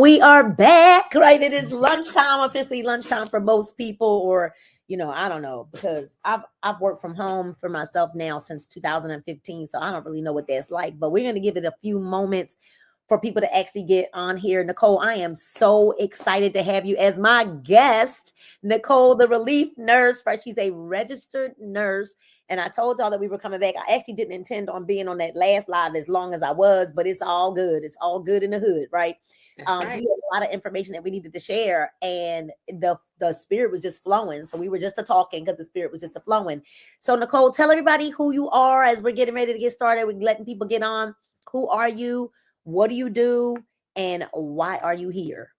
we are back, right? It is lunchtime, officially lunchtime for most people, or I don't know, because I've worked from home for myself now since 2015, so I don't really know what that's like. But we're gonna give it a few moments for people to actually get on here. Nicole, I am so excited to have you as my guest. Nicole, the relief nurse, right? She's a registered nurse. And I told y'all that we were coming back. I actually didn't intend on being on that last live as long as I was, but it's all good. It's all good in the hood, right? Right. We had a lot of information that we needed to share, and the spirit was just flowing. So we were just talking because the spirit was just flowing. So Nicole, tell everybody who you are as we're getting ready to get started. We're letting people get on. Who are you? What do you do? And why are you here?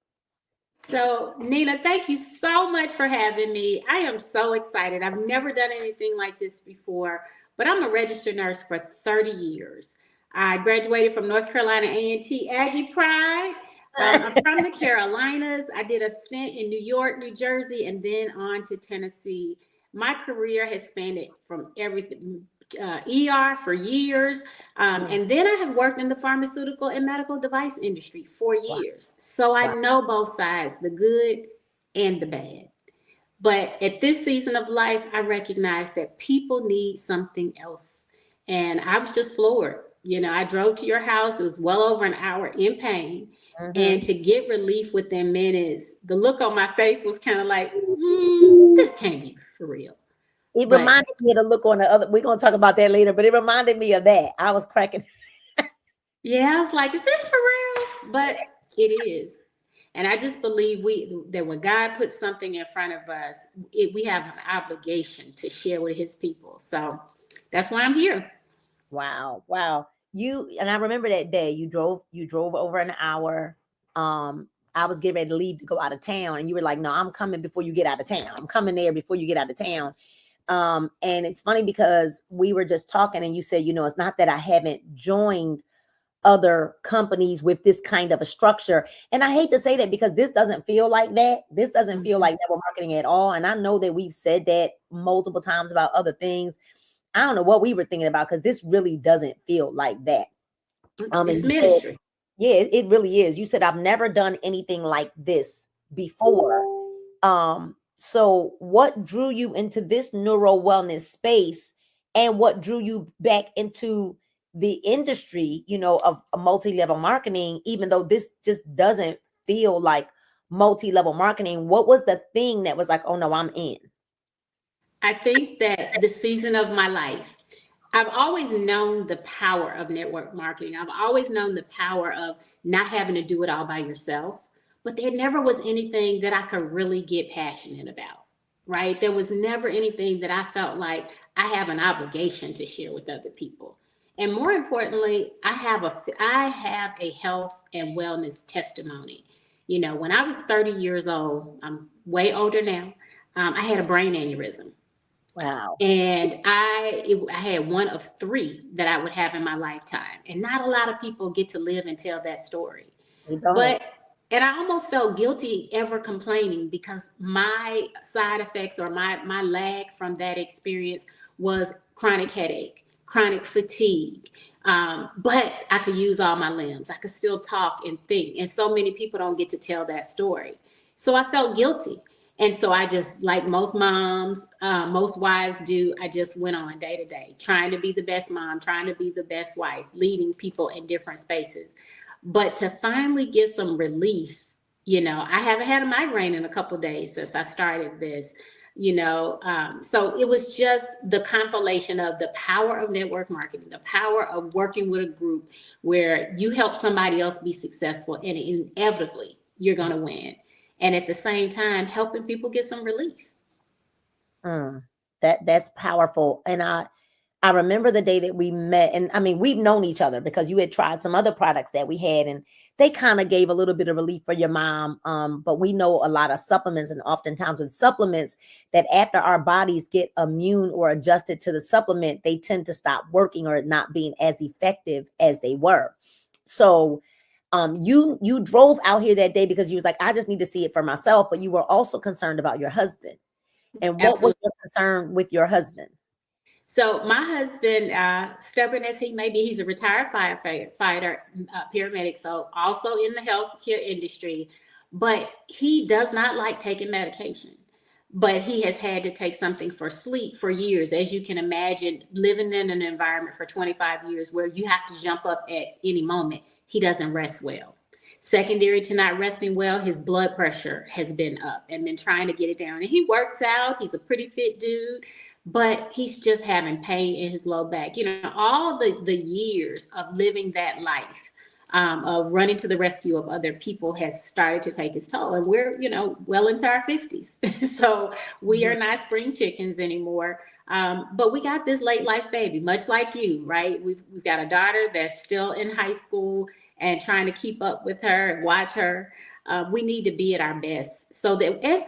So, Nina, thank you so much for having me. I am so excited. I've never done anything like this before, but I'm a registered nurse for 30 years. I graduated from North Carolina A&T Aggie Pride. I'm from the Carolinas. I did a stint in New York, New Jersey, and then on to Tennessee. My career has spanned it from everything. ER for years. And then I have worked in the pharmaceutical and medical device industry for years. So I know both sides, the good and the bad. But at this season of life, I recognize that people need something else. And I was just floored. I drove to your house. It was well over an hour in pain. Mm-hmm. And to get relief within minutes, the look on my face was kind of like, this can't be for real. It reminded me of the look on the other. We're going to talk about that later, but it reminded me of that. I was cracking. Yeah, I was like, is this for real? But it is. And I just believe that when God puts something in front of us, we have an obligation to share with his people. So that's why I'm here. Wow. And I remember that day you drove over an hour. I was getting ready to leave to go out of town, and you were like, no, I'm coming before you get out of town. I'm coming there before you get out of town. And it's funny because we were just talking and you said, it's not that I haven't joined other companies with this kind of a structure. And I hate to say that because this doesn't feel like that. This doesn't feel like network marketing at all. And I know that we've said that multiple times about other things. I don't know what we were thinking about because this really doesn't feel like that. It's ministry. It really is. You said, I've never done anything like this before. So what drew you into this neuro wellness space, and what drew you back into the industry, of multi-level marketing, even though this just doesn't feel like multi-level marketing? What was the thing that was like, oh no, I'm in? I think that the season of my life, I've always known the power of network marketing. I've always known the power of not having to do it all by yourself. But there never was anything that I could really get passionate about, right? There was never anything that I felt like I have an obligation to share with other people. And more importantly, I have a health and wellness testimony. When I was 30 years old, I'm way older now, I had a brain aneurysm. Wow. And I had one of 3 that I would have in my lifetime. And not a lot of people get to live and tell that story. And I almost felt guilty ever complaining because my side effects or my lag from that experience was chronic headache, chronic fatigue. But I could use all my limbs. I could still talk and think. And so many people don't get to tell that story. So I felt guilty. And so I just, like most moms, most wives do, I just went on day to day, trying to be the best mom, trying to be the best wife, leading people in different spaces. But to finally get some relief, I haven't had a migraine in a couple of days since I started this, so it was just the compilation of the power of network marketing, the power of working with a group where you help somebody else be successful and inevitably you're going to win. And at the same time, helping people get some relief. That's powerful. And I remember the day that we met, and I mean, we've known each other because you had tried some other products that we had, and they kind of gave a little bit of relief for your mom. But we know a lot of supplements, and oftentimes with supplements that after our bodies get immune or adjusted to the supplement, they tend to stop working or not being as effective as they were. So you drove out here that day because you was like, I just need to see it for myself, but you were also concerned about your husband. And what was your concern with your husband? So my husband, stubborn as he may be, he's a retired firefighter, paramedic, so also in the healthcare industry, but he does not like taking medication. But he has had to take something for sleep for years. As you can imagine, living in an environment for 25 years where you have to jump up at any moment, he doesn't rest well. Secondary to not resting well, his blood pressure has been up and been trying to get it down. And he works out, he's a pretty fit dude, but he's just having pain in his low back. You know, all the years of living that life, of running to the rescue of other people has started to take its toll. And we're, you know, well into our 50s. So we are not spring chickens anymore. But we got this late life baby, much like you, right? We've got a daughter that's still in high school and trying to keep up with her and watch her. We need to be at our best so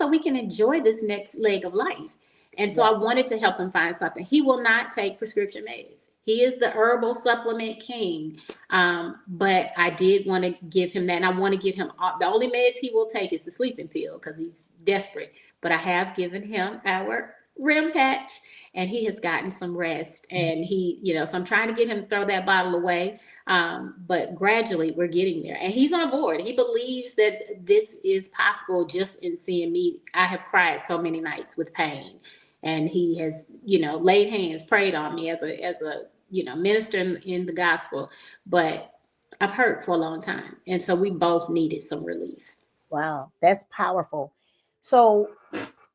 we can enjoy this next leg of life. And so I wanted to help him find something. He will not take prescription meds. He is the herbal supplement king. But I did want to give him that. And I want to give him the only meds he will take is the sleeping pill because he's desperate. But I have given him our REM patch and he has gotten some rest. And he, you know, so I'm trying to get him to throw that bottle away. But gradually we're getting there and he's on board. He believes that this is possible just in seeing me. I have cried so many nights with pain. And he has, you know, laid hands, prayed on me as a you know, minister in the gospel. But I've hurt for a long time. And so we both needed some relief. Wow, that's powerful. So,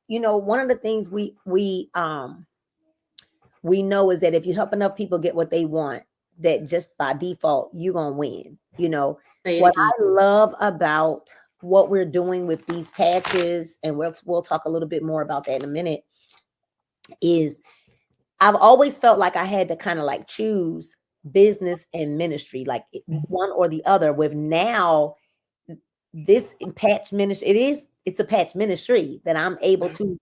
you know, one of the things we know is that if you help enough people get what they want, that just by default, you're going to win. You know, what I love about what we're doing with these patches, and we'll talk a little bit more about that in a minute, is I've always felt like I had to kind of like choose business and ministry, like one or the other. With now this patch ministry, it's a patch ministry that I'm able to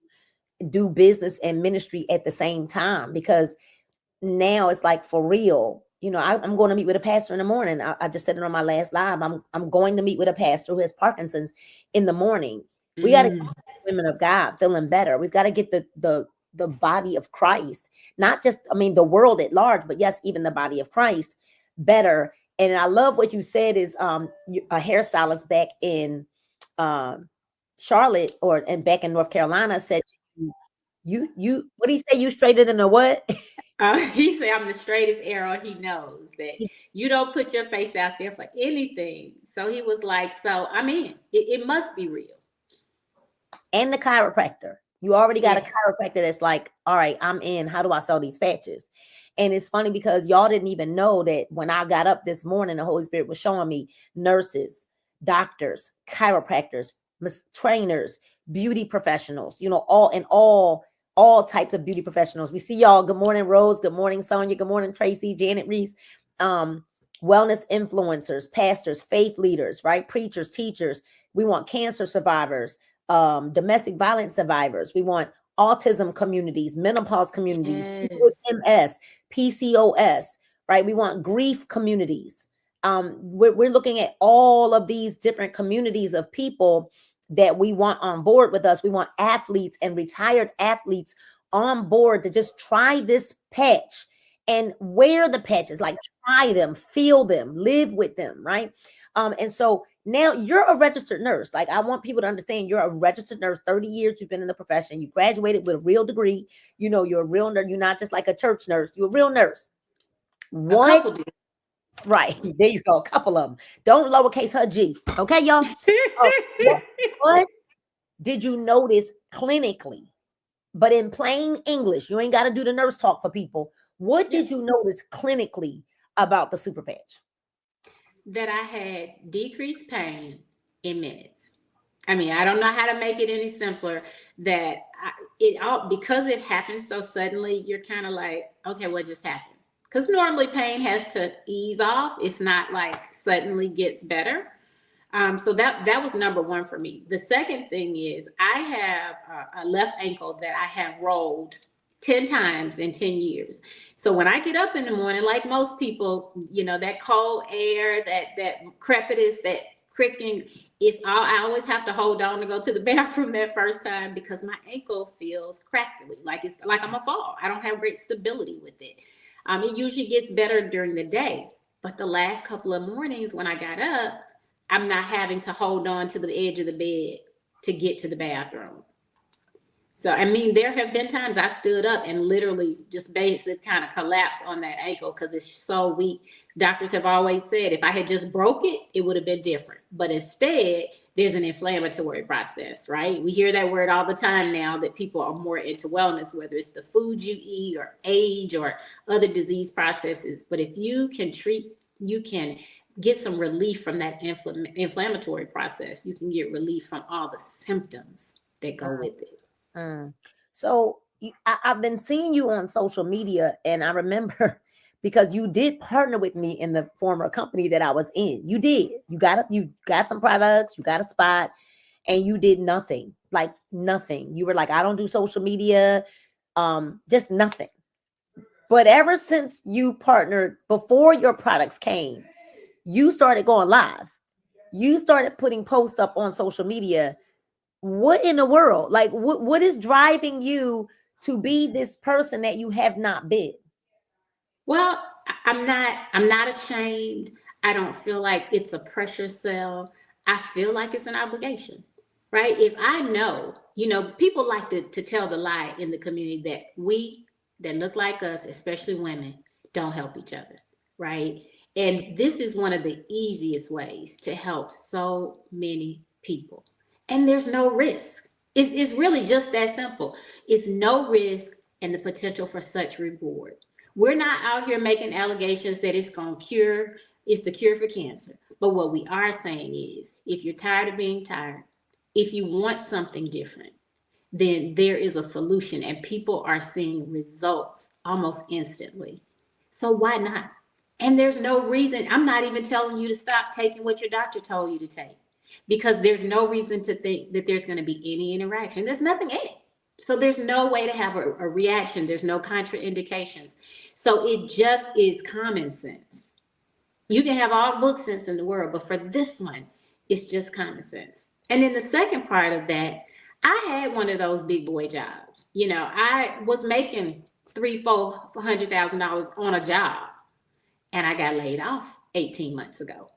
do business and ministry at the same time, because now it's like for real. You know, I'm going to meet with a pastor in the morning. I just said it on my last live. I'm going to meet with a pastor who has Parkinson's in the morning. We got to get women of God feeling better. We've got to get the body of Christ, not just, I mean, the world at large, but yes, even the body of Christ better. And I love what you said is a hairstylist back in Charlotte and back in North Carolina said to you, what do you say? You straighter than a what? He said, I'm the straightest arrow. He knows that you don't put your face out there for anything. So he was like, so I'm in. It must be real. And the chiropractor. You already got a chiropractor that's like, all right, I'm in. How do I sell these patches? And it's funny because y'all didn't even know that when I got up this morning, the Holy Spirit was showing me nurses, doctors, chiropractors, trainers, beauty professionals, you know, all types of beauty professionals. We see y'all. Good morning, Rose. Good morning, Sonia. Good morning, Tracy, Janet Reese. Wellness influencers, pastors, faith leaders, right? Preachers, teachers. We want cancer survivors, domestic violence survivors. We want autism communities, menopause communities, people with MS, PCOS, right? We want grief communities. We're looking at all of these different communities of people that we want on board with us. We want athletes and retired athletes on board to just try this patch and wear the patches, like try them, feel them, live with them, right? And so now you're a registered nurse. Like, I want people to understand you're a registered nurse, 30 years you've been in the profession. You graduated with a real degree. You know, you're a real nurse. You're not just like a church nurse. You're a real nurse. What? Right. There you go. A couple of them. Don't lowercase her G. Okay, y'all? What did you notice clinically? But in plain English, you ain't got to do the nurse talk for people. What did you notice clinically about the super patch? That I had decreased pain in minutes. I mean, I don't know how to make it any simpler. That because it happened so suddenly, you're kind of like, okay, what just happened? Because normally pain has to ease off. It's not like suddenly gets better. So that was number one for me. The second thing is I have a left ankle that I have rolled 10 times in 10 years. So when I get up in the morning, like most people, you know, that cold air, that crepitus, that cricking, I always have to hold on to go to the bathroom that first time because my ankle feels crackly, like it's like I'm a fall. I don't have great stability with it. It usually gets better during the day, but the last couple of mornings when I got up, I'm not having to hold on to the edge of the bed to get to the bathroom. So, I mean, there have been times I stood up and literally just basically kind of collapsed on that ankle because it's so weak. Doctors have always said if I had just broke it, it would have been different. But instead, there's an inflammatory process, right? We hear that word all the time now that people are more into wellness, whether it's the food you eat or age or other disease processes. But if you can you can get some relief from that inflammatory process. You can get relief from all the symptoms that go with it. So I've been seeing you on social media, and I remember because you did partner with me in the former company that I was in. You did. You got some products, you got a spot, and you did nothing. Like nothing. You were like, I don't do social media, just nothing. But ever since you partnered, before your products came, you started going live. You started putting posts up on social media. What in the world? Like what is driving you to be this person that you have not been? Well, I'm not ashamed. I don't feel like it's a pressure sell. I feel like it's an obligation, right? If I know, people like to tell the lie in the community that we that look like us, especially women, don't help each other, right? And this is one of the easiest ways to help so many people. And there's no risk. It's really just that simple. It's no risk and the potential for such reward. We're not out here making allegations that it's the cure for cancer. But what we are saying is, if you're tired of being tired, if you want something different, then there is a solution and people are seeing results almost instantly. So why not? And there's no reason. I'm not even telling you to stop taking what your doctor told you to take, because there's no reason to think that there's going to be any interaction. There's nothing in it. So there's no way to have a reaction. There's no contraindications. So it just is common sense. You can have all the book sense in the world, but for this one, it's just common sense. And then the second part of that, I had one of those big boy jobs. I was making $300,000-$400,000 on a job, and I got laid off 18 months ago.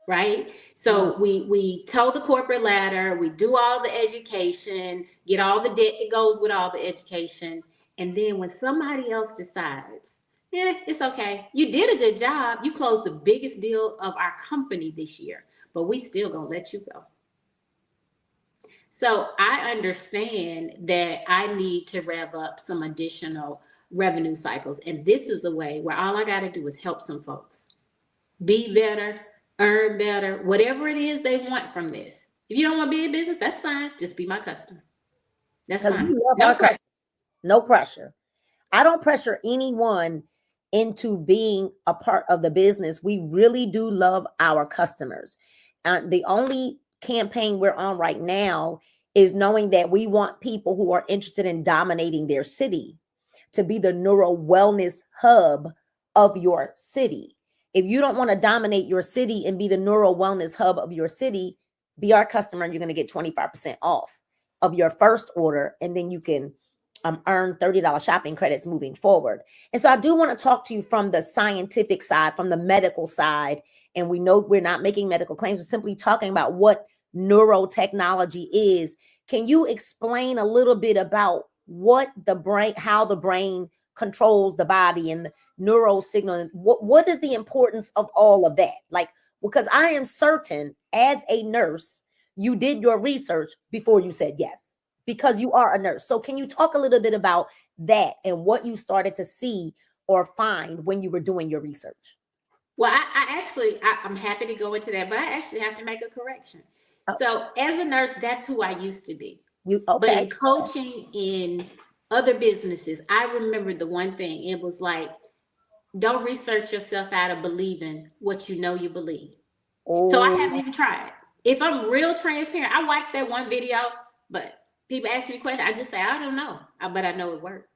Right? So we toe the corporate ladder, we do all the education, get all the debt that goes with all the education. And then when somebody else decides, it's okay. You did a good job. You closed the biggest deal of our company this year, but we still gonna let you go. So I understand that I need to rev up some additional revenue cycles. And this is a way where all I got to do is help some folks be better, earn better, whatever it is they want from this. If you don't want to be in business, that's fine. Just be my customer. That's fine. No pressure. No pressure. I don't pressure anyone into being a part of the business. We really do love our customers. The only campaign we're on right now is knowing that we want people who are interested in dominating their city to be the neuro wellness hub of your city. If you don't want to dominate your city and be the neuro wellness hub of your city, be our customer and you're going to get 25% off of your first order. And then you can earn $30 shopping credits moving forward. And so I do want to talk to you from the scientific side, from the medical side. And we know we're not making medical claims. We're simply talking about what neurotechnology is. Can you explain a little bit about what the brain, how the brain controls the body and the neural signal? What is the importance of all of that? Like, because I am certain as a nurse, you did your research before you said yes, because you are a nurse. So can you talk a little bit about that and what you started to see or find when you were doing your research? Well, I'm happy to go into that, but I actually have to make a correction. Oh. So as a nurse, that's who I used to be. Okay. But in coaching in other businesses, I remember the one thing, it was like, don't research yourself out of believing what you know you believe. Oh. So I haven't even tried. If I'm real transparent, I watched that one video, but people ask me questions, I just say, I don't know, but I know it worked.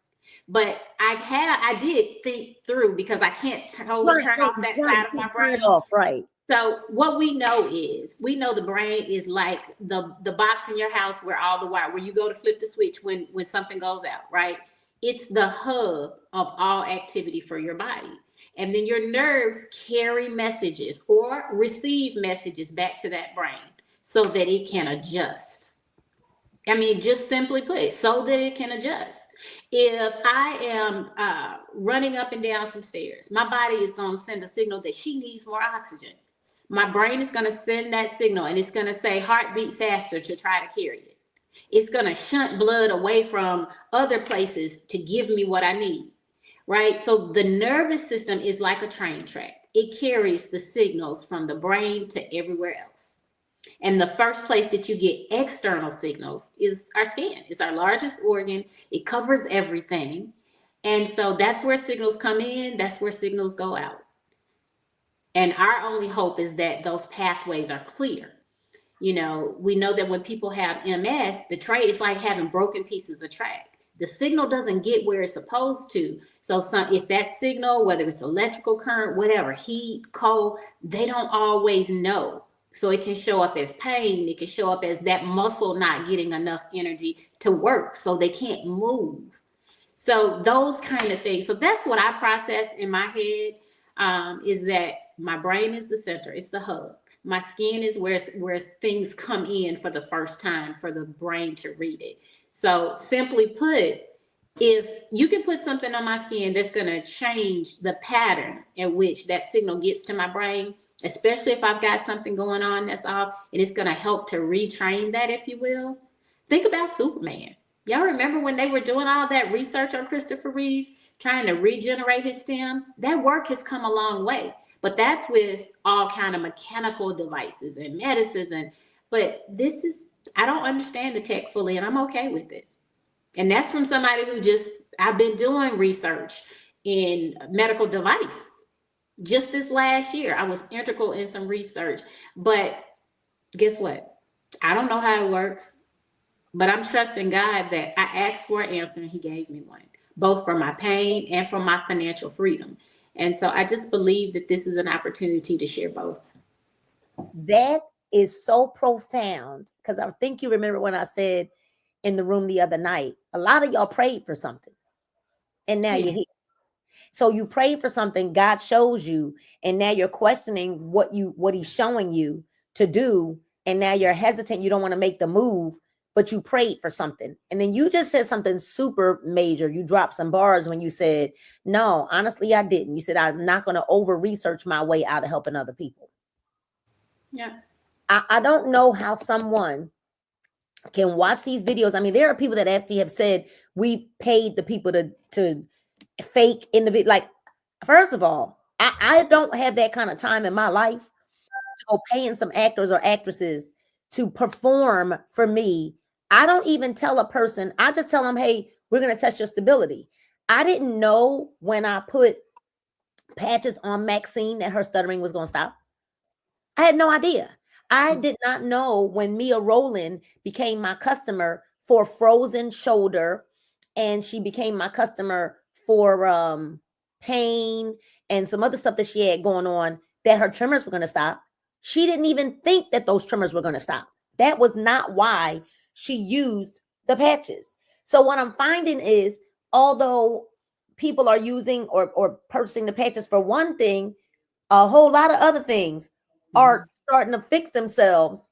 But I did think through, because I can't totally turn off that side of my brain. Right. So what we know the brain is like the box in your house where all the wire, where you go to flip the switch when something goes out, right? It's the hub of all activity for your body. And then your nerves carry messages or receive messages back to that brain so that it can adjust. I mean, just simply put, so that it can adjust. If I am running up and down some stairs, my body is going to send a signal that she needs more oxygen. My brain is going to send that signal, and it's going to say heartbeat faster to try to carry it. It's going to shunt blood away from other places to give me what I need, right? So the nervous system is like a train track. It carries the signals from the brain to everywhere else. And the first place that you get external signals is our skin. It's our largest organ. It covers everything. And so that's where signals come in. That's where signals go out. And our only hope is that those pathways are clear. You know, we know that when people have MS, the track is like having broken pieces of track. The signal doesn't get where it's supposed to. So if that signal, whether it's electrical current, whatever, heat, cold, they don't always know. So it can show up as pain. It can show up as that muscle not getting enough energy to work, so they can't move. So those kind of things. So that's what I process in my head, is that my brain is the center. It's the hub. My skin is where things come in for the first time for the brain to read it. So simply put, if you can put something on my skin that's going to change the pattern in which that signal gets to my brain, especially if I've got something going on that's off, and it's going to help to retrain that, if you will. Think about Superman. Y'all remember when they were doing all that research on Christopher Reeves, trying to regenerate his stem? That work has come a long way. But that's with all kind of mechanical devices and medicines. But this is, I don't understand the tech fully, and I'm okay with it. And that's from somebody who I've been doing research in medical device. Just this last year, I was integral in some research. But guess what? I don't know how it works, but I'm trusting God that I asked for an answer and he gave me one, both for my pain and for my financial freedom. And so I just believe that this is an opportunity to share both. That is so profound, because I think you remember when I said in the room the other night, a lot of y'all prayed for something and now you're here. So you prayed for something, God shows you, and now you're questioning what he's showing you to do. And now you're hesitant. You don't want to make the move, but you prayed for something. And then you just said something super major. You dropped some bars when you said, no, honestly, I didn't. You said, I'm not going to over research my way out of helping other people. Yeah. I don't know how someone can watch these videos. I mean, there are people that actually have said, we paid the people to fake individual. Like, first of all, I don't have that kind of time in my life to go paying some actors or actresses to perform for me. I don't even tell a person. I just tell them, hey, we're going to test your stability. I didn't know when I put patches on Maxine that her stuttering was going to stop. I had no idea. I did not know when Mia Rowland became my customer for frozen shoulder, and she became my customer for pain and some other stuff that she had going on, that her tremors were going to stop. She didn't even think that those tremors were going to stop. That was not why she used the patches. So what I'm finding is, although people are using or purchasing the patches for one thing, a whole lot of other things are starting to fix themselves,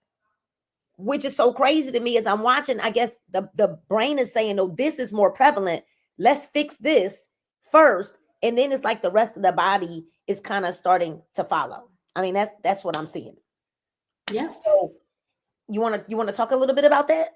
which is so crazy to me. As I'm watching, I guess the brain is saying, oh, this is more prevalent. Let's fix this first. And then it's like the rest of the body is kind of starting to follow. I mean, that's what I'm seeing. Yeah. So you want to talk a little bit about that?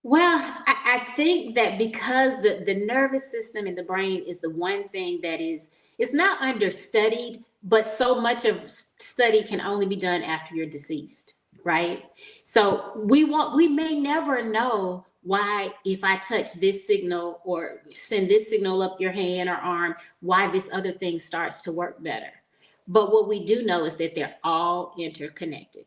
Well, I think that because the nervous system in the brain is the one thing that it's not understudied, but so much of study can only be done after you're deceased, right? So we may never know why, if I touch this signal or send this signal up your hand or arm, why this other thing starts to work better. But what we do know is that they're all interconnected.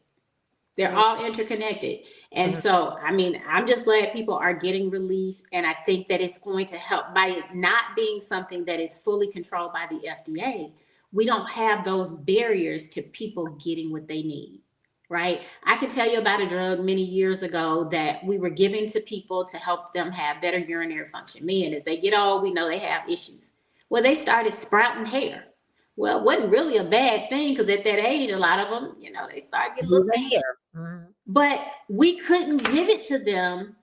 They're all interconnected. And so, I mean, I'm just glad people are getting relief. And I think that it's going to help by it not being something that is fully controlled by the FDA. we don't have those barriers to people getting what they need, right? I can tell you about a drug many years ago that we were giving to people to help them have better urinary function. Men, as they get old, we know they have issues. Well, they started sprouting hair. Well, it wasn't really a bad thing because at that age, a lot of them, you know, they started getting a little thin. Mm-hmm. But we couldn't give it to them.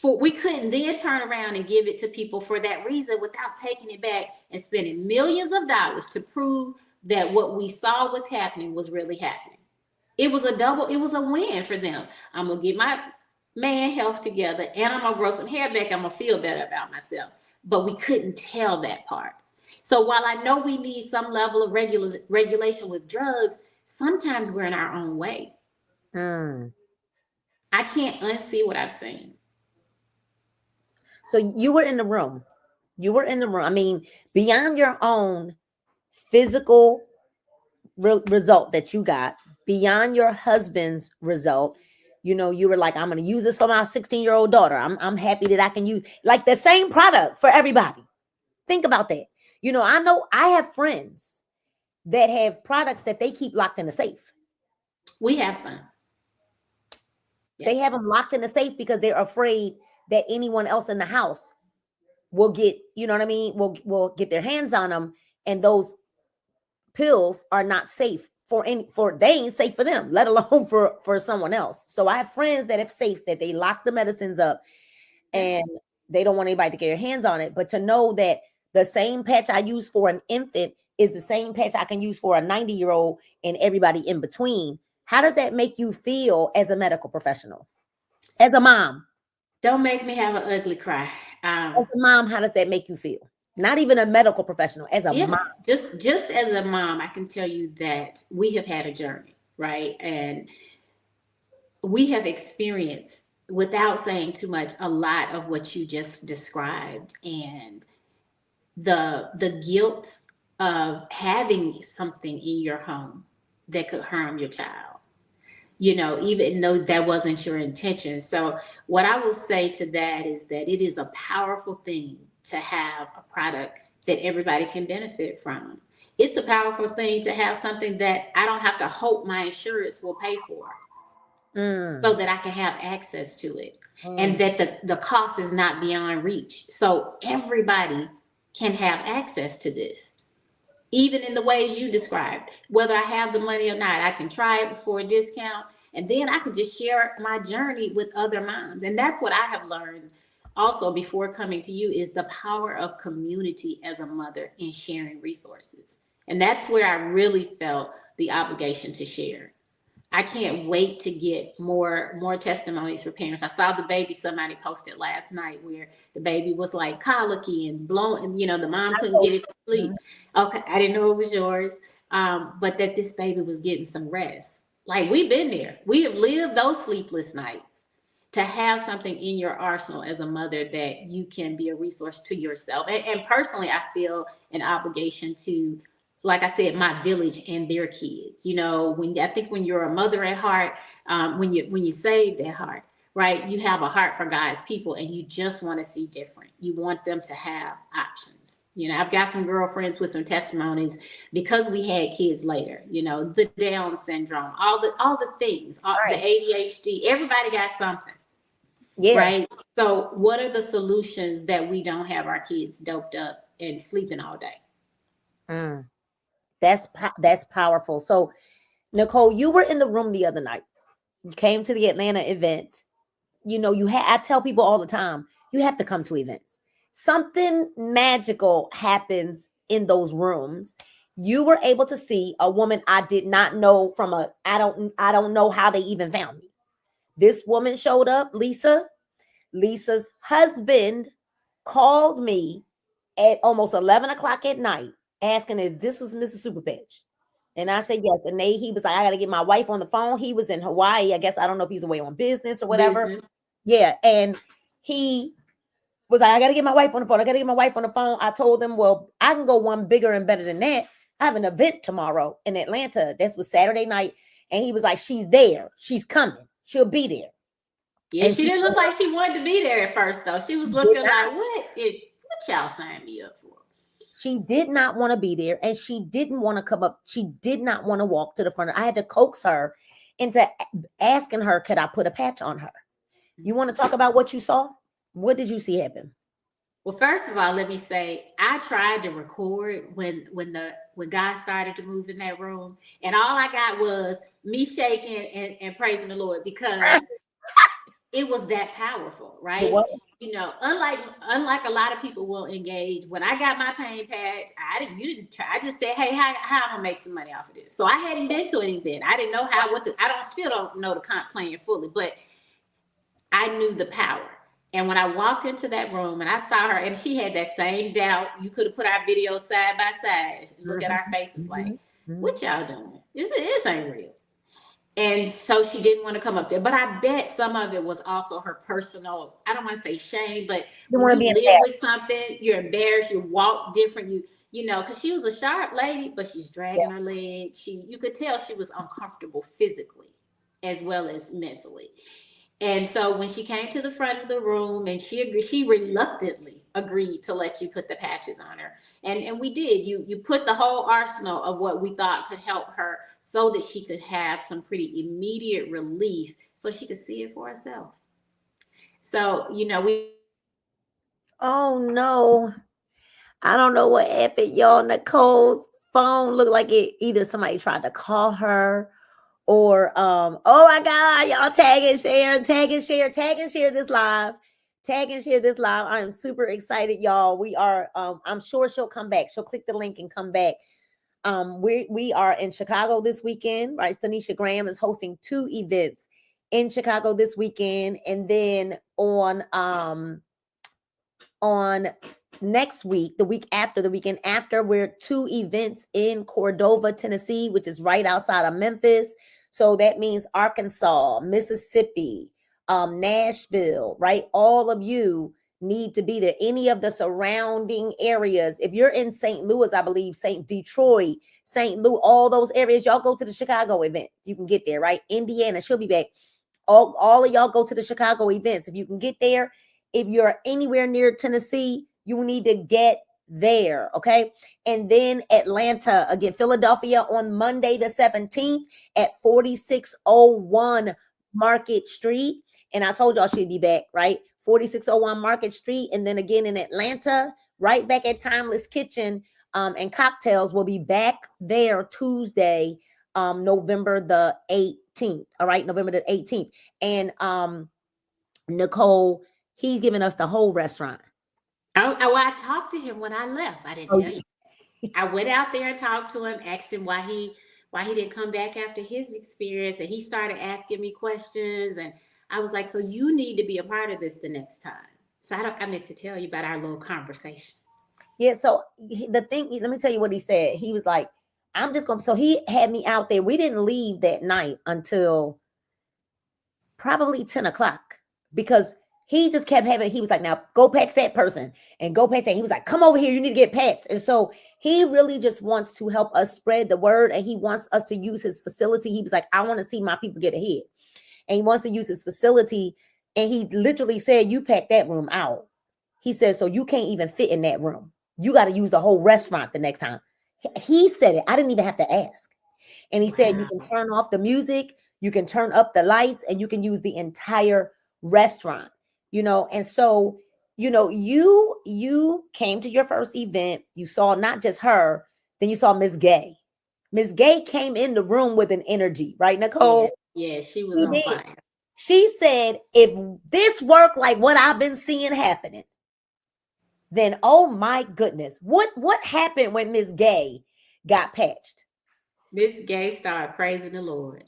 We couldn't then turn around and give it to people for that reason without taking it back and spending millions of dollars to prove that what we saw was happening was really happening. It was a win for them. I'm going to get my man health together and I'm going to grow some hair back. I'm going to feel better about myself. But we couldn't tell that part. So while I know we need some level of regulation with drugs, sometimes we're in our own way. I can't unsee what I've seen. So you were in the room. I mean, beyond your own physical result that you got, beyond your husband's result, you know, you were like, I'm going to use this for my 16-year-old daughter. I'm happy that I can use like the same product for everybody. Think about that. You know I have friends that have products that they keep locked in the safe. We have some. Yeah. They have them locked in the safe because they're afraid that anyone else in the house will get, you know what I mean, will get their hands on them, and those pills are not safe they ain't safe for them, let alone for someone else. So I have friends that have safes that they lock the medicines up and they don't want anybody to get their hands on it. But to know that the same patch I use for an infant is the same patch I can use for a 90-year-old and everybody in between. How does that make you feel as a medical professional, as a mom? Don't make me have an ugly cry. As a mom, how does that make you feel? Not even a medical professional, as a mom. Just as a mom, I can tell you that we have had a journey, right? And we have experienced, without saying too much, a lot of what you just described, and the guilt of having something in your home that could harm your child, you know, even though that wasn't your intention. So what I will say to that is that it is a powerful thing to have a product that everybody can benefit from. It's a powerful thing to have something that I don't have to hope my insurance will pay for, so that I can have access to it, and that the cost is not beyond reach. So everybody can have access to this, even in the ways you described. Whether I have the money or not, I can try it for a discount, and then I can just share my journey with other moms. And that's what I have learned also before coming to you, is the power of community as a mother in sharing resources. And that's where I really felt the obligation to share. I can't wait to get more testimonies for parents. I saw the baby somebody posted last night where the baby was like colicky and blowing, you know, the mom couldn't get it to sleep. Okay, I didn't know it was yours, but that this baby was getting some rest. Like, we've been there. We have lived those sleepless nights. To have something in your arsenal as a mother that you can be a resource to yourself. And personally, I feel an obligation to, like I said, my village and their kids. You know, I think when you're a mother at heart, when you saved at heart, right, you have a heart for God's people, and you just want to see different. You want them to have options. You know, I've got some girlfriends with some testimonies because we had kids later. You know, the Down syndrome, all the things, the ADHD. Everybody got something. Yeah. Right. So what are the solutions that we don't have our kids doped up and sleeping all day? That's powerful. So, Nicole, you were in the room the other night. You came to the Atlanta event. You know, I tell people all the time, you have to come to events. Something magical happens in those rooms. You were able to see a woman I did not know from I don't know how they even found me. This woman showed up, Lisa. Lisa's husband called me at almost 11 o'clock at night asking if this was Mrs. Superpatch. And I said yes. And he was like, I got to get my wife on the phone. He was in Hawaii. I guess, I don't know if he's away on business or whatever. Yeah. And he was like, I got to get my wife on the phone. I told him, well, I can go one bigger and better than that. I have an event tomorrow in Atlanta. This was Saturday night. And he was like, she's there. She's coming. She'll be there. Yeah, and she didn't look like she wanted to be there at first, though. She was looking like, what y'all signed me up for? She did not want to be there, and she didn't want to come up. She did not want to walk to the front. I had to coax her into asking her, could I put a patch on her? You want to talk about what you saw? What did you see happen? Well, first of all, let me say I tried to record when God started to move in that room, and all I got was me shaking and praising the Lord, because it was that powerful, right? You know, unlike a lot of people will engage. When I got my pain patch, you didn't try. I just said, hey, how am I gonna make some money off of this? So I hadn't been to an event. I didn't know still don't know the comp plan fully, but I knew the power. And when I walked into that room and I saw her, and she had that same doubt, you could have put our videos side by side and look at our faces like, what y'all doing? This ain't real. And so she didn't want to come up there. But I bet some of it was also her personal, I don't want to say shame, but when you live with something, you're embarrassed, you walk different, you know, because she was a sharp lady, but she's dragging her leg. You could tell she was uncomfortable physically as well as mentally. And so when she came to the front of the room, and she reluctantly agreed to let you put the patches on her. And we did. You put the whole arsenal of what we thought could help her so that she could have some pretty immediate relief so she could see it for herself. So, you know, oh no. I don't know what happened, y'all. Nicole's phone looked like it either somebody tried to call her, or oh my God, y'all tag and share this live. Tag and share this live. I am super excited, y'all. We are I'm sure she'll come back. She'll click the link and come back. We are in Chicago this weekend, right? Tanisha Graham is hosting 2 events in Chicago this weekend, and then on next week, the weekend after, we're 2 events in Cordova, Tennessee, which is right outside of Memphis. So that means Arkansas, Mississippi, Nashville, right? All of you need to be there. Any of the surrounding areas. If you're in St. Louis, I believe, Detroit, St. Louis, all those areas, y'all go to the Chicago event. You can get there, right? Indiana, she'll be back. All of y'all go to the Chicago events. If you can get there, if you're anywhere near Tennessee, you need to get there, okay? And then Atlanta, again, Philadelphia on Monday the 17th at 4601 Market Street. And I told y'all she'd be back, right? 4601 Market Street. And then again in Atlanta, right back at Timeless Kitchen and Cocktails. Will be back there Tuesday, November the 18th. All right, November the 18th. And Nicole, he's giving us the whole restaurant. Oh, I talked to him when I left. I didn't tell you. I went out there and talked to him, asked him why he didn't come back after his experience, and he started asking me questions, and I was like, so you need to be a part of this the next time. So I meant to tell you about our little conversation. Yeah, so the thing, let me tell you what he said. He was like, I'm just going to, so he had me out there. We didn't leave that night until probably 10 o'clock because he just kept having, he was like, now go patch that person and go patch that. He was like, come over here, you need to get patched. And so he really just wants to help us spread the word, and he wants us to use his facility. He was like, I want to see my people get ahead. And he wants to use his facility. And he literally said, you pack that room out. He said, so you can't even fit in that room. You got to use the whole restaurant the next time. He said it. I didn't even have to ask. And he said, you can turn off the music, you can turn up the lights, and you can use the entire restaurant, you know. And so, you know, you came to your first event, you saw not just her, then you saw Miss Gay. Miss Gay came in the room with an energy, right, Nicole? Yeah, she was on fire. She said, if this worked like what I've been seeing happening, then oh my goodness, what happened when Miss Gay got patched? Miss Gay started praising the Lord.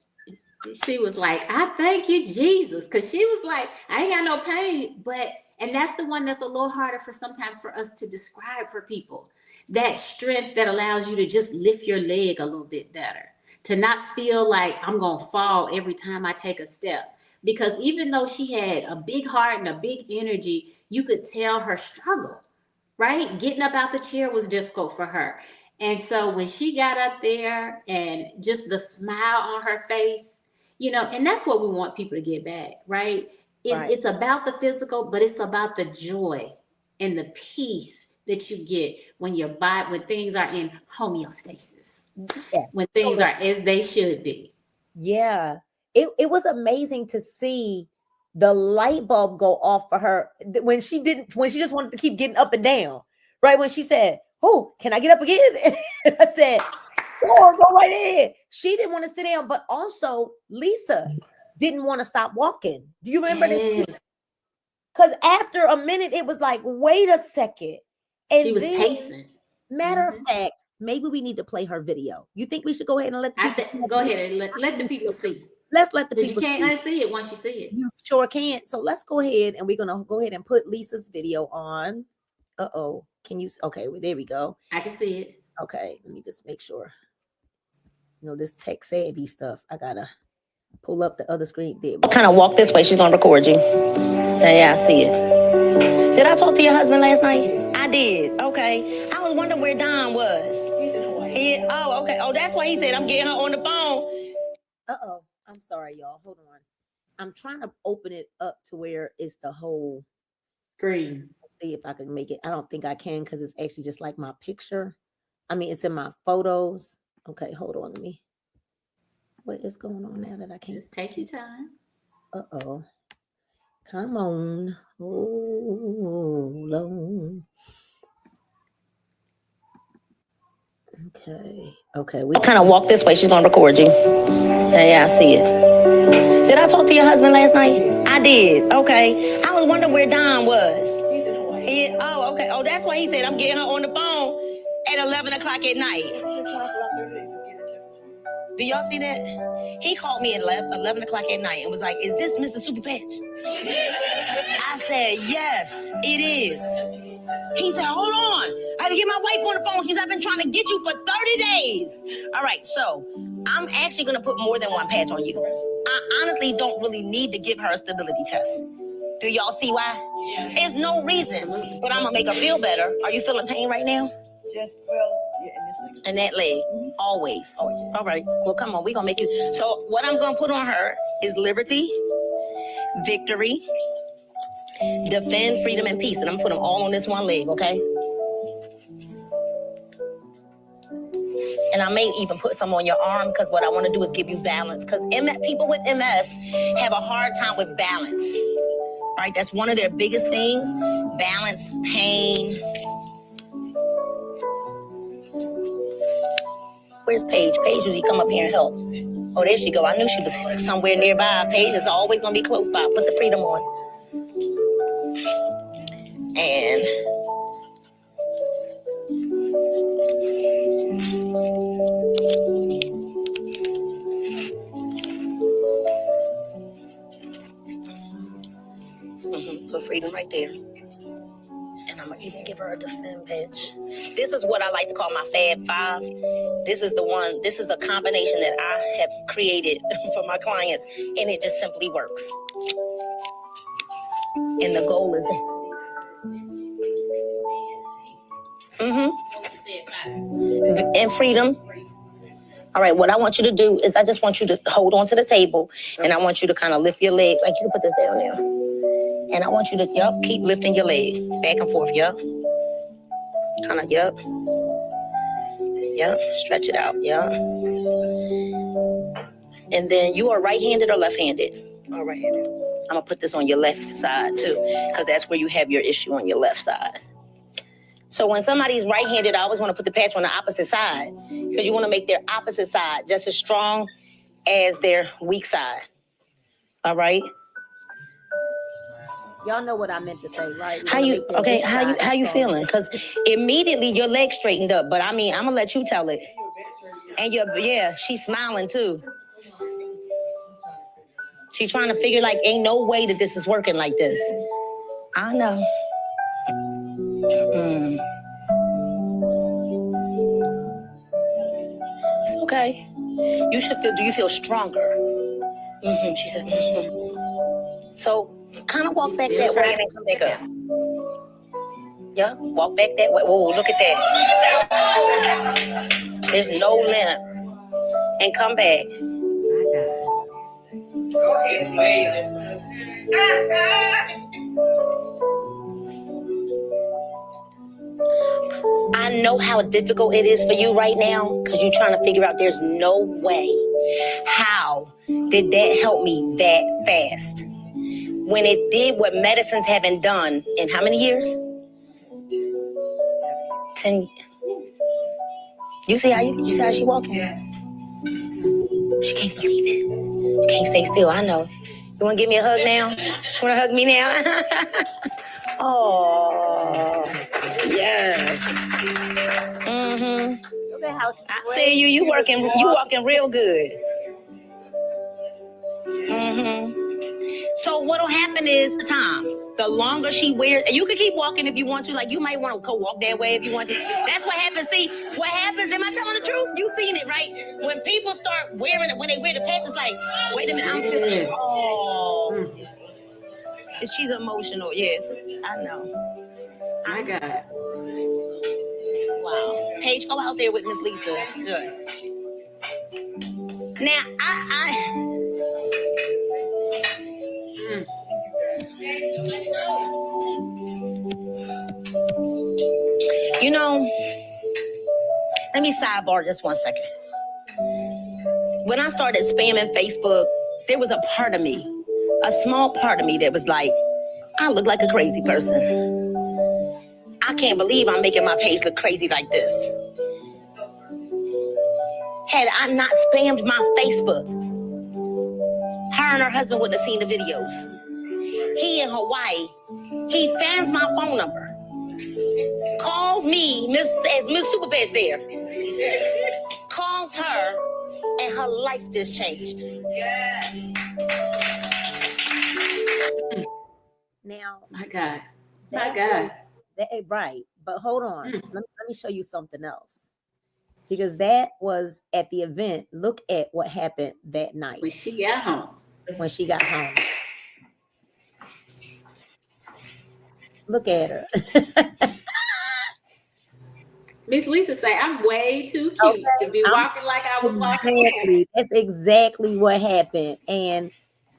She was like, I thank you, Jesus. Because she was like, I ain't got no pain. And that's the one that's a little harder sometimes for us to describe for people. That strength that allows you to just lift your leg a little bit better. To not feel like I'm going to fall every time I take a step. Because even though she had a big heart and a big energy, you could tell her struggle, right? Getting up out the chair was difficult for her. And so when she got up there and just the smile on her face, you know, and that's what we want people to get back, right? It's about the physical, but it's about the joy and the peace that you get when your body, when things are in homeostasis, Yeah, when things are as they should be. Yeah, it was amazing to see the light bulb go off for her when she just wanted to keep getting up and down. Right when she said, "Oh, can I get up again?" And I said, "Sure, go right ahead." She didn't want to sit down, but also Lisa didn't want to stop walking. Do you remember this? Because after a minute, it was like, wait a second. And she was then, pacing. matter of fact, maybe we need to play her video. You think we should go ahead and let the people see? Go ahead and let the people see. Let's let the people see. You can't unsee it once you see it. You sure can't. So let's go ahead and we're going to go ahead and put Lisa's video on. Uh-oh. Can you? Okay, well, there we go. I can see it. Okay, let me just make sure. You know, this tech savvy stuff. I got to pull up the other screen. There. Kind of walk this way. She's going to record you. Yeah, I see it. Did I talk to your husband last night? I did. Okay. I was wondering where Don was. He's in Hawaii. Oh, okay. Oh, that's why he said I'm getting her on the phone. Uh-oh. I'm sorry, y'all. Hold on. I'm trying to open it up to where it's the whole screen. Let's see if I can make it. I don't think I can because it's actually just like my picture. I mean, it's in my photos. Okay, hold on. Let me. What is going on now that I can't? Just take your time. Uh-oh. Come on. Hold on. Okay. We kind of walk this way. She's going to record you. Yeah, I see it. Did I talk to your husband last night? I did. Okay. I was wondering where Don was. He's in Hawaii. Oh, okay. Oh, that's why he said I'm getting her on the phone at 11 o'clock at night. Do y'all see that? He called me at 11 o'clock at night and was like, "Is this Mr. Super Patch?" I said, "Yes, it is." He said, "Hold on. I had to get my wife on the phone because I've been trying to get you for 30 days. All right, so I'm actually going to put more than one patch on you. I honestly don't really need to give her a stability test. Do y'all see why? Yeah. There's no reason, but I'm going to make her feel better. Are you feeling pain right now? Just, well, yeah, in this leg. In that leg? Mm-hmm. Always. Always. All right. Well, come on. We're going to make you. So what I'm going to put on her is liberty, victory, defend, freedom, and peace. And I'm going to put them all on this one leg, okay? And I may even put some on your arm because what I want to do is give you balance. Because people with MS have a hard time with balance, right? That's one of their biggest things. Balance, pain. Where's Paige? Paige usually come up here and help. Oh, there she go. I knew she was somewhere nearby. Paige is always going to be close by. Put the freedom on. And put freedom right there. And I'm going to even give her a defend patch. This is what I like to call my Fab Five. This is the one, this is a combination that I have created for my clients, and it just simply works. And the goal is and freedom. All right, what I want you to do is I just want you to hold on to the table, and I want you to kind of lift your leg. Like, you can put this down there. And I want you to, keep lifting your leg back and forth, kind of, stretch it out, And then you are right-handed or left-handed? Oh, right-handed. I'm going to put this on your left side, too, because that's where you have your issue, on your left side. So when somebody's right-handed, I always want to put the patch on the opposite side, because you want to make their opposite side just as strong as their weak side. All right? Y'all know what I meant to say, right? How you feeling? Because immediately your leg straightened up, but I mean, I'm gonna let you tell it. And she's smiling too. She's trying to figure, like, ain't no way that this is working like this. I know. It's okay. You should feel. Do you feel stronger? She said. So. Kind of walk back that way and then come back up. Walk back that way. Whoa, look at that. There's no limp. And come back. Go ahead, wait. I know how difficult it is for you right now because you're trying to figure out there's no way. How did that help me that fast? When it did what medicines haven't done in how many years? 10. You see how she walking? Yes. She can't believe it. You can't stay still. I know. You want to give me a hug now? You want to hug me now? Oh, yes. Mm-hmm. Look at how I see you. You walking real good. Mm-hmm. So what'll happen is, Tom, the longer she wears, you can keep walking if you want to. Like, you might want to go walk that way if you want to. That's what happens. See, what happens, am I telling the truth? You seen it, right? When people start wearing it, when they wear the patches, like, wait a minute, I'm feeling, oh. She's emotional, yes, I know. My God. Wow. Paige, go out there with Miss Lisa. Good. Now, you know, let me sidebar just 1 second. When I started spamming Facebook, there was a part of me, a small part of me that was like, I look like a crazy person. I can't believe I'm making my page look crazy like this. Had I not spammed my Facebook, her and her husband would have seen the videos. He in Hawaii, he finds my phone number, calls me, Miss Superbadge there, calls her, and her life just changed. Yes. Now, my God, my God. Right, but hold on. Let me show you something else. Because that was at the event. Look at what happened that night. When she got home. Look at her. Miss Lisa say, I'm way too cute to be walking like I was walking. That's exactly what happened. And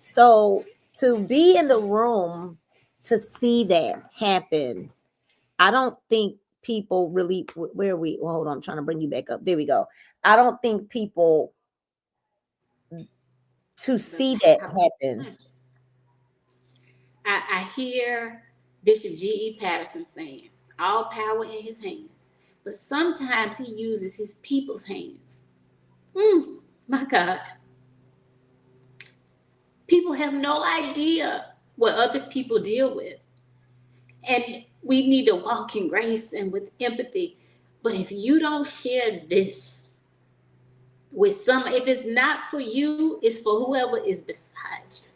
so to be in the room to see that happen, I don't think people really, where are we? Well, hold on, I'm trying to bring you back up. There we go. I don't think people to see that happen. I hear Bishop G.E. Patterson saying, all power in his hands, but sometimes he uses his people's hands. My God. People have no idea what other people deal with. And we need to walk in grace and with empathy. But if you don't share this with someone, if it's not for you, it's for whoever is beside you.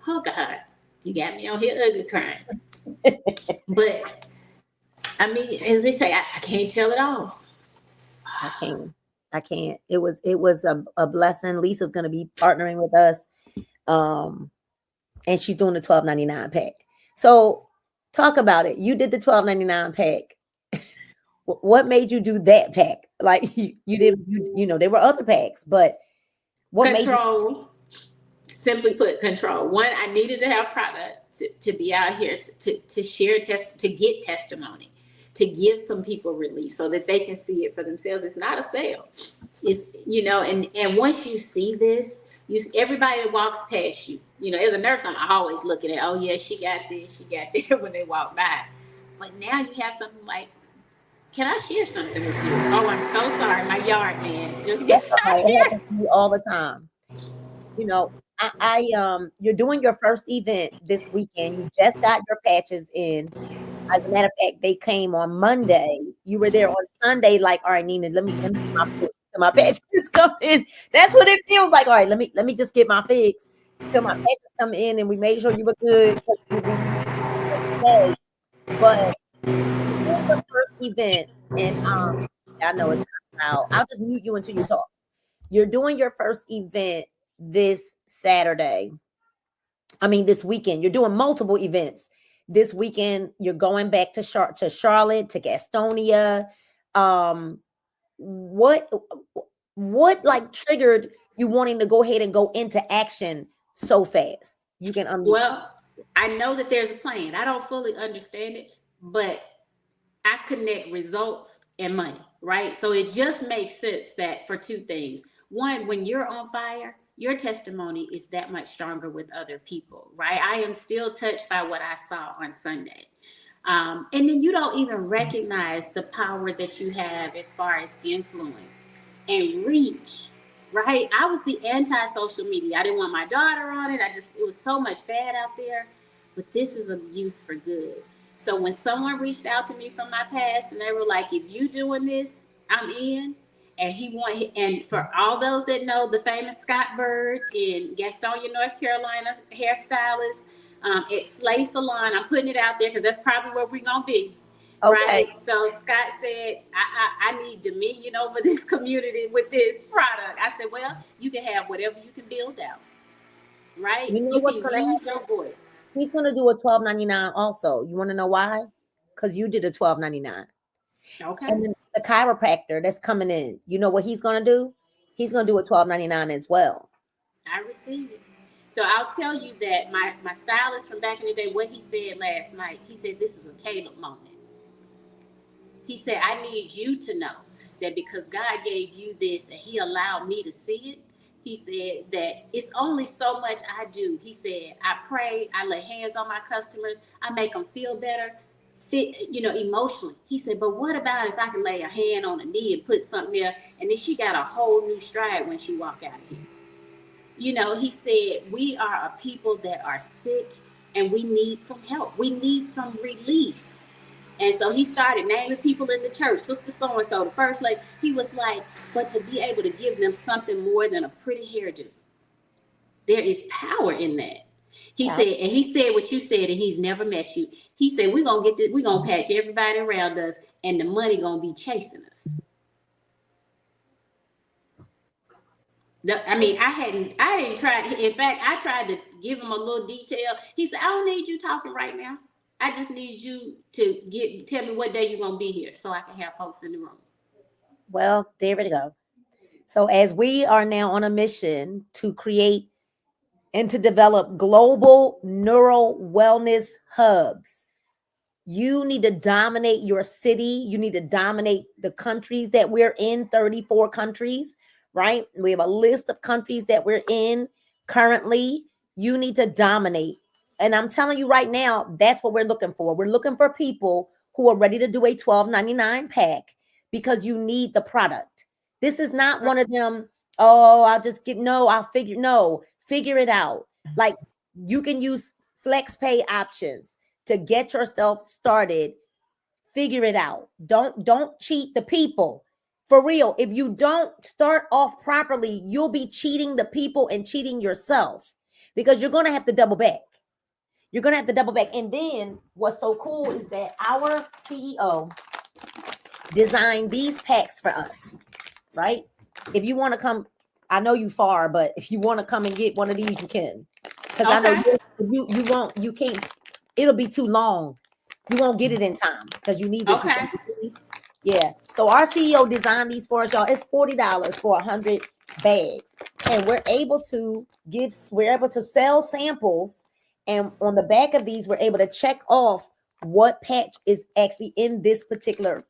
Oh God, you got me on here ugly crying. But I mean, as they say, I can't tell it all. I can't. It was a blessing. Lisa's going to be partnering with us. And she's doing the $12.99 pack. So talk about it. You did the $12.99 pack. What made you do that pack? Like you didn't, you know, there were other packs, but what control, made you? Simply put, control. One, I needed to have product to be out here to share to get testimony, to give some people relief so that they can see it for themselves. It's not a sale. It's, you know, and once you see this, everybody that walks past you, you know, as a nurse, I'm always looking at, oh yeah, she got this, she got that when they walk by. But now you have something like, can I share something with you? Oh, I'm so sorry, my yard man just got here. It happens to me all the time. You know, you're doing your first event this weekend. You just got your patches in. As a matter of fact, they came on Monday. You were there on Sunday, like, all right, Nina, let me my patches come in. That's what it feels like. All right, let me just get my fix till my patches come in, and we made sure you were good. But the first event, and I know it's out. I'll just mute you until you talk. You're doing your first event this Saturday. I mean, this weekend. You're doing multiple events. This weekend, you're going back to Charlotte, to Gastonia. What like triggered you wanting to go ahead and go into action so fast? You can Well, I know that there's a plan. I don't fully understand it, but I connect results and money, right? So it just makes sense that for two things. One, when you're on fire, your testimony is that much stronger with other people, right? I am still touched by what I saw on Sunday. And then you don't even recognize the power that you have as far as influence and reach, right? I was the anti-social media. I didn't want my daughter on it. It was so much bad out there. But this is a use for good. So when someone reached out to me from my past and they were like, if you doing this, I'm in. And for all those that know the famous Scott Bird in Gastonia, North Carolina, hairstylist, at Slay Salon, I'm putting it out there because that's probably where we're going to be. Okay. Right. So Scott said, I need dominion over this community with this product. I said, well, you can have whatever you can build out. Right. You know you what's can use your voice. He's going to do a $12.99 also. You want to know why? Because you did a $12.99. Okay. And then the chiropractor that's coming in, you know what he's going to do? He's going to do a $12.99 as well. I receive it. So I'll tell you that my stylist from back in the day, what he said last night, he said, this is a Caleb moment. He said, I need you to know that because God gave you this and he allowed me to see it, he said that it's only so much I do. He said, I pray, I lay hands on my customers, I make them feel better, emotionally. He said, but what about if I can lay a hand on a knee and put something there, and then she got a whole new stride when she walk out of here. He said, we are a people that are sick and we need some help. We need some relief. And so he started naming people in the church, Sister So-and-so, the first lady. He was like, but to be able to give them something more than a pretty hairdo. There is power in that. He said what you said, and he's never met you. He said, we're going to get this, we're going to patch everybody around us, and the money going to be chasing us. I didn't try. In fact, I tried to give him a little detail. He said, I don't need you talking right now. I just need you to tell me what day you're going to be here so I can have folks in the room. Well, there we go. So as we are now on a mission to create and to develop global neural wellness hubs, you need to dominate your city. You need to dominate the countries that we're in, 34 countries, right? We have a list of countries that we're in currently. You need to dominate. And I'm telling you right now, that's what we're looking for. We're looking for people who are ready to do a $12.99 pack because you need the product. This is not one of them, I'll figure it out. Like you can use flex pay options to get yourself started. Figure it out. Don't cheat the people. For real, if you don't start off properly, you'll be cheating the people and cheating yourself because you're going to have to double back. You're going to have to double back. And then what's so cool is that our CEO designed these packs for us, right? If you want to come, I know you far, but if you want to come and get one of these, you can. Because I know you can't, it'll be too long. You won't get it in time because you need this. Okay. Yeah. So our CEO designed these for us, y'all. It's $40 for 100 bags. And we're able to sell samples. And on the back of these, we're able to check off what patch is actually in this particular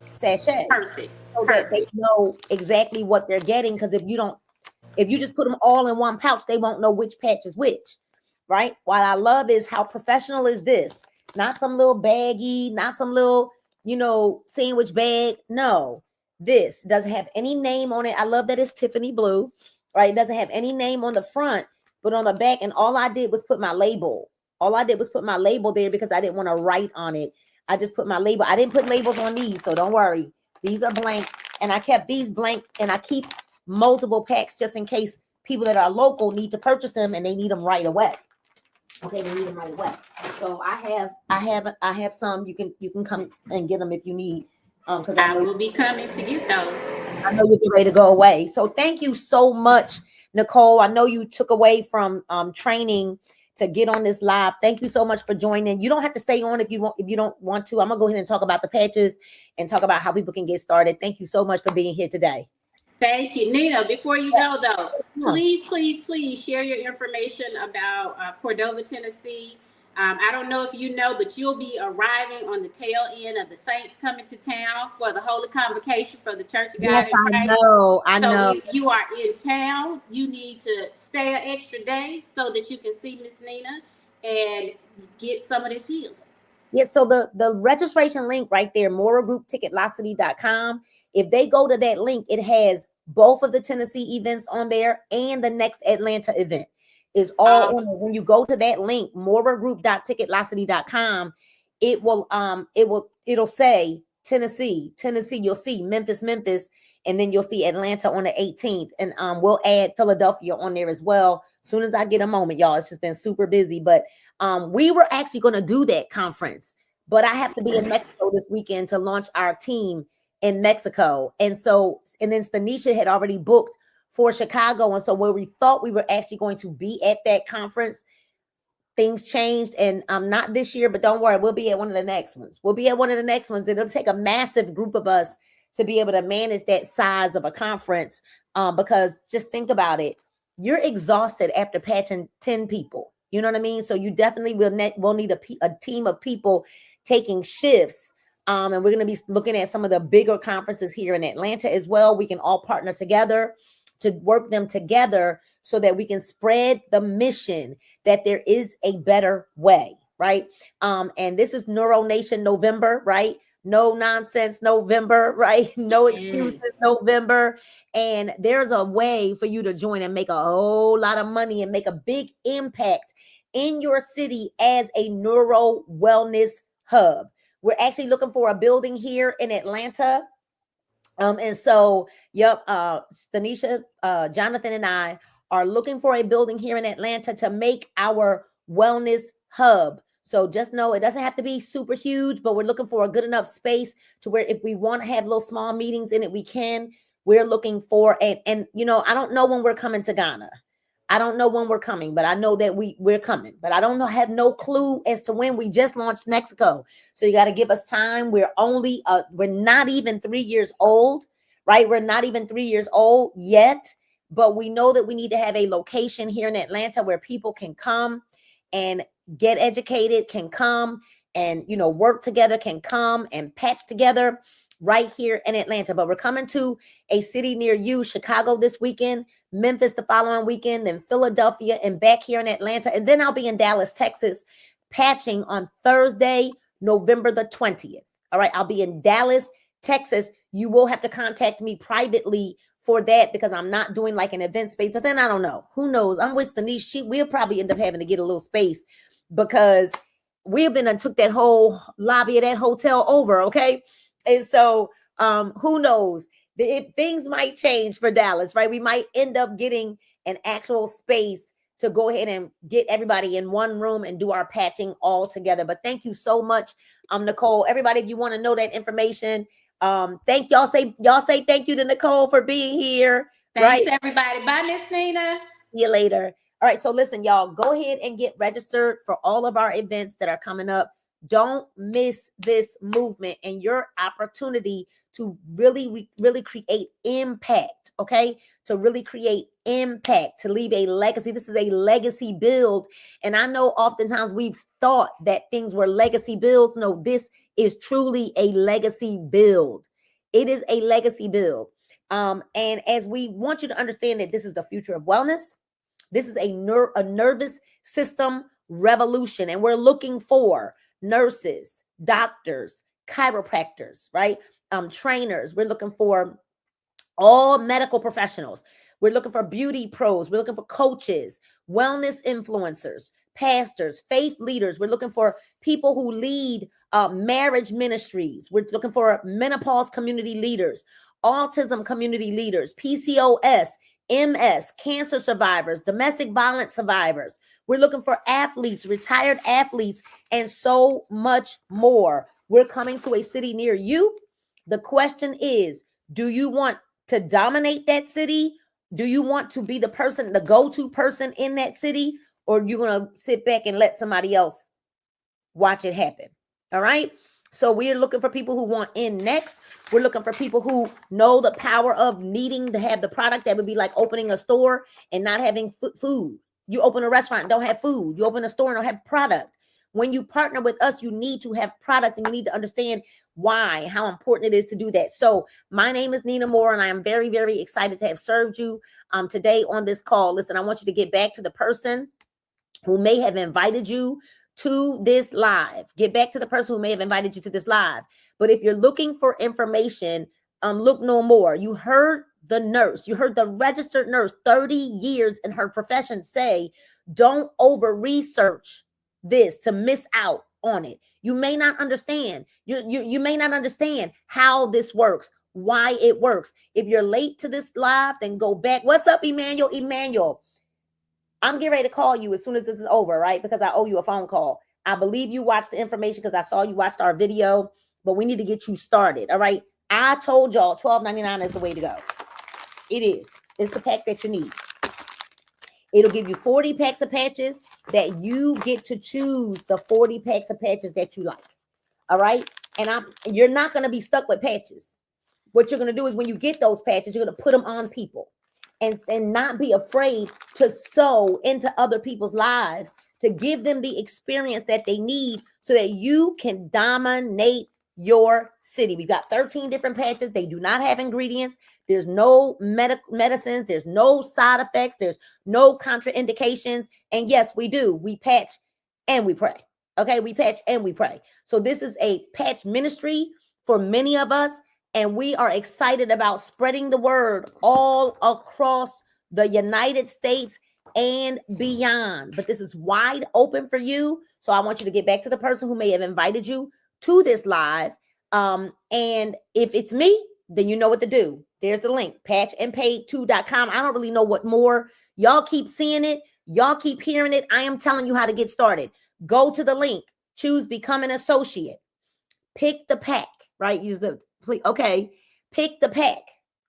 sachet. Perfect. So that they know exactly what they're getting. Because if you just put them all in one pouch, they won't know which patch is which. Right? What I love is how professional is this? Not some little baggie, not some little, sandwich bag. No, this doesn't have any name on it. I love that it's Tiffany blue, right? It doesn't have any name on the front, but on the back. And all I did was put my label. There because I didn't want to write on it. I just put my label. I didn't put labels on these, so don't worry. These are blank. And I kept these blank, and I keep multiple packs just in case people that are local need to purchase them and they need them right away. Okay, they need them right away. So I have some. You can come and get them if you need. Because I will be coming to get those. I know you're ready to go away. So thank you so much, Nicole. I know you took away from training to get on this live. Thank you so much for joining. You don't have to stay on if you don't want to. I'm gonna go ahead and talk about the patches and talk about how people can get started. Thank you so much for being here today. Thank you, Nina. Before you go, though, please share your information about Cordova, Tennessee. I don't know if you know, but you'll be arriving on the tail end of the saints coming to town for the Holy Convocation for the Church of God Yes, in Christ. I know. So if you are in town, you need to stay an extra day so that you can see Miss Nina and get some of this healing. Yeah, so the registration link right there, moragroupticketlossity.com. If they go to that link, it has both of the Tennessee events on there and the next Atlanta event is all in there. When you go to that link, moragroup.ticketlossity.com, it'll say Tennessee, you'll see Memphis, and then you'll see Atlanta on the 18th. And we'll add Philadelphia on there as well. As soon as I get a moment, y'all. It's just been super busy, but we were actually going to do that conference, but I have to be in Mexico this weekend to launch our team in Mexico. And then Stanisha had already booked for Chicago. And so where we thought we were actually going to be at that conference, things changed, and not this year, but don't worry, we'll be at one of the next ones. It'll take a massive group of us to be able to manage that size of a conference, because just think about it. You're exhausted after patching 10 people. You know what I mean? So you definitely will need a team of people taking shifts. And we're going to be looking at some of the bigger conferences here in Atlanta as well. We can all partner together to work them together so that we can spread the mission that there is a better way, right? And this is Neuro Nation November, right? No nonsense November, right? No excuses November. And there's a way for you to join and make a whole lot of money and make a big impact in your city as a neuro wellness hub. We're actually looking for a building here in Atlanta. And so, Stanisha, Jonathan, and I are looking for a building here in Atlanta to make our wellness hub. So just know it doesn't have to be super huge, but we're looking for a good enough space to where if we want to have little small meetings in it, we can. We're looking for and I don't know when we're coming to Ghana. I don't know when we're coming, but I know that we're coming. But I don't have no clue as to when. We just launched Mexico. So you got to give us time. We're not even 3 years old, right? We're not even 3 years old yet, but we know that we need to have a location here in Atlanta where people can come and get educated, can come and, work together, can come and patch together right here in Atlanta. But we're coming to a city near you, Chicago this weekend, Memphis the following weekend, then Philadelphia, and back here in Atlanta. And then I'll be in Dallas, Texas, patching on Thursday, November the 20th. All right, I'll be in Dallas, Texas. You will have to contact me privately for that because I'm not doing like an event space. But then I don't know. Who knows? I'm with Stanisha. We'll probably end up having to get a little space because we've been and took that whole lobby of that hotel over. Okay. And so who knows? Things might change for Dallas, right? We might end up getting an actual space to go ahead and get everybody in one room and do our patching all together. But thank you so much, Nicole. Everybody, if you want to know that information, thank y'all. Say thank you to Nicole for being here. Thanks, right? Everybody. Bye, Miss Nina. See you later. All right. So listen, y'all, go ahead and get registered for all of our events that are coming up. Don't miss this movement and your opportunity to really, really create impact, okay? To really create impact, to leave a legacy. This is a legacy build. And I know oftentimes we've thought that things were legacy builds. No, this is truly a legacy build. It is a legacy build. And as we want you to understand that this is the future of wellness, this is a nervous system revolution. And we're looking for nurses, doctors, chiropractors, right? Trainers. We're looking for all medical professionals. We're looking for beauty pros. We're looking for coaches, wellness influencers, pastors, faith leaders. We're looking for people who lead marriage ministries. We're looking for menopause community leaders, autism community leaders, PCOS, MS, cancer survivors, domestic violence survivors. We're looking for athletes, retired athletes, and so much more. We're coming to a city near you. The question is, do you want to dominate that city? Do you want to be the person, the go-to person in that city? Or are you going to sit back and let somebody else watch it happen? All right. So we're looking for people who want in next. We're looking for people who know the power of needing to have the product. That would be like opening a store and not having food. You open a restaurant and don't have food. You open a store and don't have product. when you partner with us, you need to have product and you need to understand why, how important it is to do that. So my name is Nina Moore, and I am very, very excited to have served you today on this call. Listen, I want you to get back to the person who may have invited you to this live. Get back to the person who may have invited you to this live. But if you're looking for information, look no more. You heard the nurse, you heard the registered nurse, 30 years in her profession, say, don't over research this to miss out on it. You may not understand. You may not understand how this works, why it works. If you're late to this live, then go back. What's up, Emmanuel? Emmanuel, I'm getting ready to call you as soon as this is over, right? Because I owe you a phone call. I believe you watched the information because I saw you watched our video, but we need to get you started, all right? I told y'all $12.99 is the way to go. It is. It's the pack that you need. It'll give you 40 packs of patches that you get to choose the 40 packs of patches that you like, all right? And you're not going to be stuck with patches. What you're going to do is when you get those patches, you're going to put them on people. And not be afraid to sow into other people's lives, to give them the experience that they need so that you can dominate your city. We've got 13 different patches. They do not have ingredients. There's no medicines. There's no side effects. There's no contraindications. And yes, we do. We patch and we pray. Okay, we patch and we pray. So this is a patch ministry for many of us. And we are excited about spreading the word all across the United States and beyond. But this is wide open for you. So I want you to get back to the person who may have invited you to this live. And if it's me, then you know what to do. There's the link, patchandpaid2.com. I don't really know what more. Y'all keep seeing it. Y'all keep hearing it. I am telling you how to get started. Go to the link. Choose Become an Associate. Pick the pack, right? Use the... Okay, pick the pack.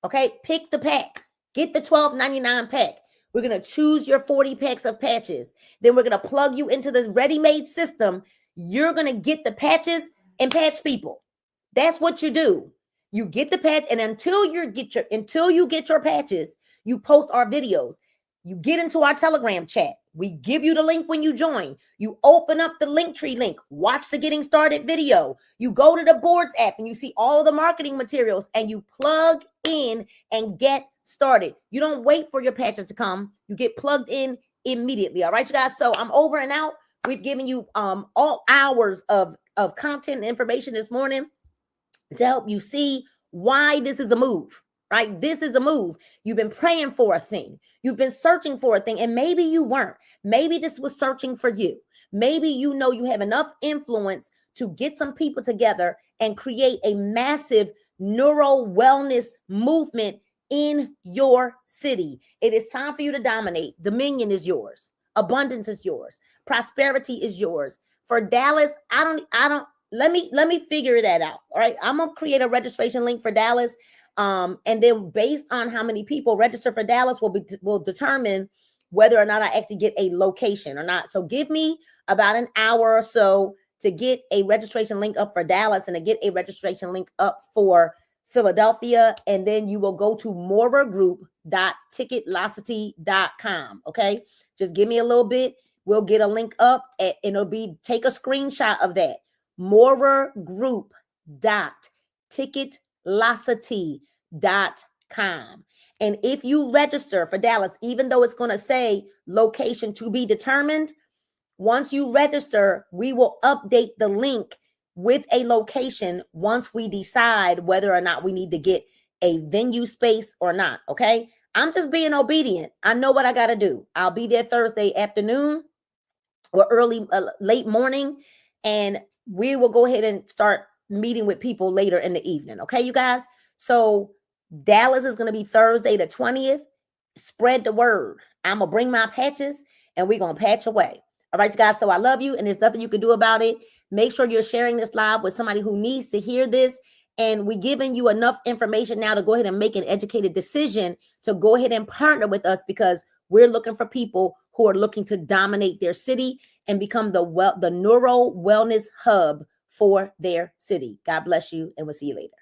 Okay, pick the pack. Get the $12.99 pack. We're going to choose your 40 packs of patches. Then we're going to plug you into this ready-made system. You're going to get the patches and patch people. That's what you do. You get the patch, and until you get your patches, you post our videos. You get into our Telegram chat. We give you the link when you join. You open up the Linktree link. Watch the Getting Started video. You go to the Boards app and you see all of the marketing materials and you plug in and get started. You don't wait for your patches to come. You get plugged in immediately. All right, you guys. So I'm over and out. We've given you all hours of content and information this morning to help you see why this is a move. Right? This is a move. You've been praying for a thing. You've been searching for a thing, and maybe you weren't. Maybe this was searching for you. Maybe you know you have enough influence to get some people together and create a massive neuro wellness movement in your city. It is time for you to dominate. Dominion is yours. Abundance is yours. Prosperity is yours. For Dallas, let me figure that out. All right. I'm going to create a registration link for Dallas. And then based on how many people register for Dallas will determine whether or not I actually get a location or not. So give me about an hour or so to get a registration link up for Dallas and to get a registration link up for Philadelphia. And then you will go to moragroup.ticketlocity.com. Okay. Just give me a little bit. We'll get a link up and it'll be, take a screenshot of that. moragroup.ticketlocity.com. And if you register for Dallas, even though it's going to say location to be determined, once you register, we will update the link with a location once we decide whether or not we need to get a venue space or not. Okay. I'm just being obedient. I know what I got to do. I'll be there Thursday afternoon or late morning, and we will go ahead and start meeting with people later in the evening. Okay, you guys? So Dallas is going to be Thursday the 20th. Spread the word. I'm going to bring my patches and we're going to patch away. All right, you guys. So I love you and there's nothing you can do about it. Make sure you're sharing this live with somebody who needs to hear this. And we're giving you enough information now to go ahead and make an educated decision to go ahead and partner with us, because we're looking for people who are looking to dominate their city and become the neuro wellness hub for their city. God bless you, and we'll see you later.